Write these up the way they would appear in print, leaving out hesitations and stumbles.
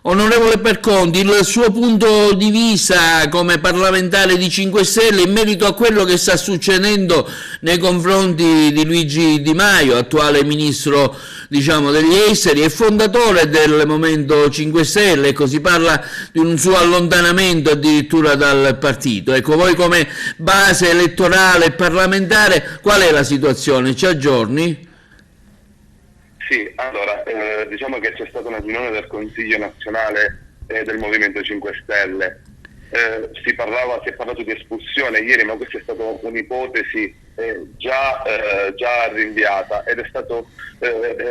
Onorevole Perconti, il suo punto di vista come parlamentare di 5 Stelle in merito a quello che sta succedendo nei confronti di Luigi Di Maio, attuale ministro, diciamo, degli esteri e fondatore del Movimento 5 Stelle. Ecco, si parla di un suo allontanamento addirittura dal partito. Ecco, voi come base elettorale e parlamentare, qual è la situazione? Ci aggiorni? Sì, allora, diciamo che c'è stata una riunione del Consiglio nazionale del Movimento 5 Stelle. Si è parlato di espulsione ieri, ma questa è stata un'ipotesi già rinviata, ed è stato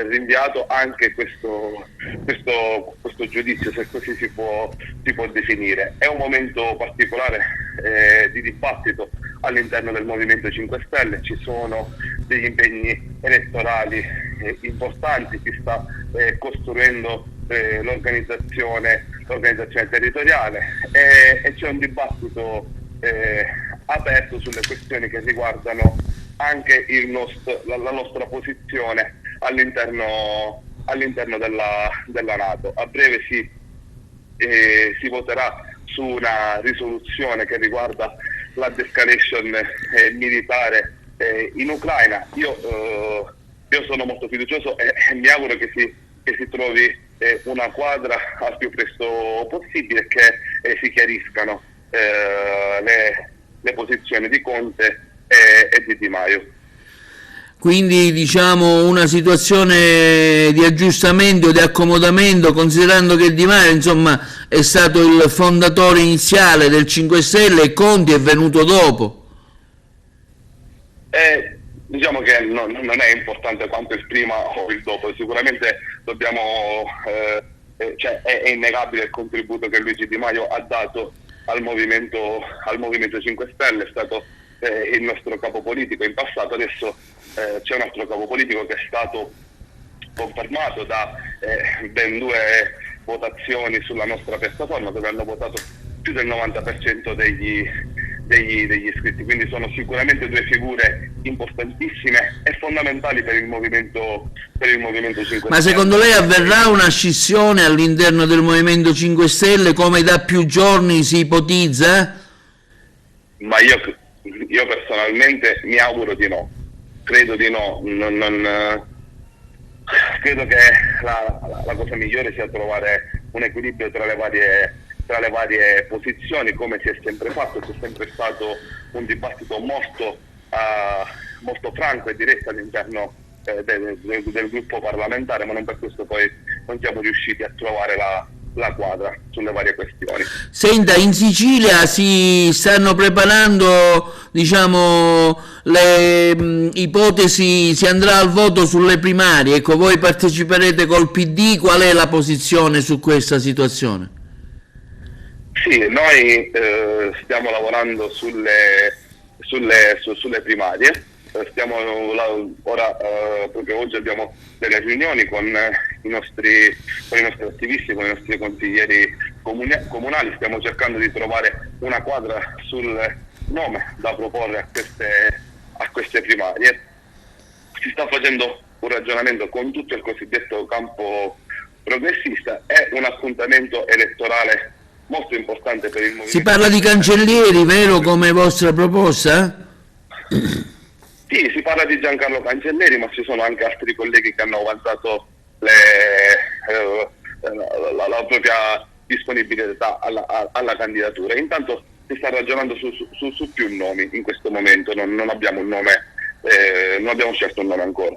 rinviato anche questo giudizio, se così si può definire. È un momento particolare di dibattito all'interno del Movimento 5 Stelle, ci sono degli impegni elettorali importanti, si sta costruendo l'organizzazione territoriale e c'è un dibattito aperto sulle questioni che riguardano anche la nostra posizione all'interno della NATO. A breve si voterà su una risoluzione che riguarda la de-escalation militare in Ucraina. Io sono molto fiducioso e mi auguro che si trovi una quadra al più presto possibile e che si chiariscano le posizioni di Conte e di Di Maio. Quindi diciamo una situazione di aggiustamento, di accomodamento, considerando che Di Maio insomma è stato il fondatore iniziale del 5 Stelle e Conte è venuto dopo. Diciamo che non è importante quanto il prima o il dopo, sicuramente è innegabile il contributo che Luigi Di Maio ha dato al Movimento 5 Stelle, è stato il nostro capo politico in passato, adesso c'è un altro capo politico che è stato confermato da ben 2 votazioni sulla nostra piattaforma, dove hanno votato più del 90% degli iscritti, quindi sono sicuramente 2 figure importantissime e fondamentali per il Movimento 5 Stelle. Ma secondo lei avverrà una scissione all'interno del Movimento 5 Stelle come da più giorni si ipotizza? Ma io personalmente mi auguro di no, credo di no, credo che la cosa migliore sia trovare un equilibrio tra le varie posizioni, come si è sempre fatto. C'è sempre stato un dibattito molto franco e diretto all'interno del gruppo parlamentare, ma non per questo poi non siamo riusciti a trovare la quadra sulle varie questioni. Senta, in Sicilia si stanno preparando, diciamo, le ipotesi, si andrà al voto sulle primarie. Ecco, voi parteciperete col PD, qual è la posizione su questa situazione? Sì, noi stiamo lavorando sulle primarie, proprio oggi abbiamo delle riunioni con i nostri attivisti, con i nostri consiglieri comunali, stiamo cercando di trovare una quadra sul nome da proporre a queste primarie. Si sta facendo un ragionamento con tutto il cosiddetto campo progressista, è un appuntamento elettorale molto importante per il movimento. Si parla di Cancellieri, vero, come vostra proposta? Sì, si parla di Giancarlo Cancellieri, ma ci sono anche altri colleghi che hanno avanzato la propria disponibilità alla candidatura. Intanto si sta ragionando su più nomi in questo momento, non abbiamo un nome, non abbiamo scelto un nome ancora.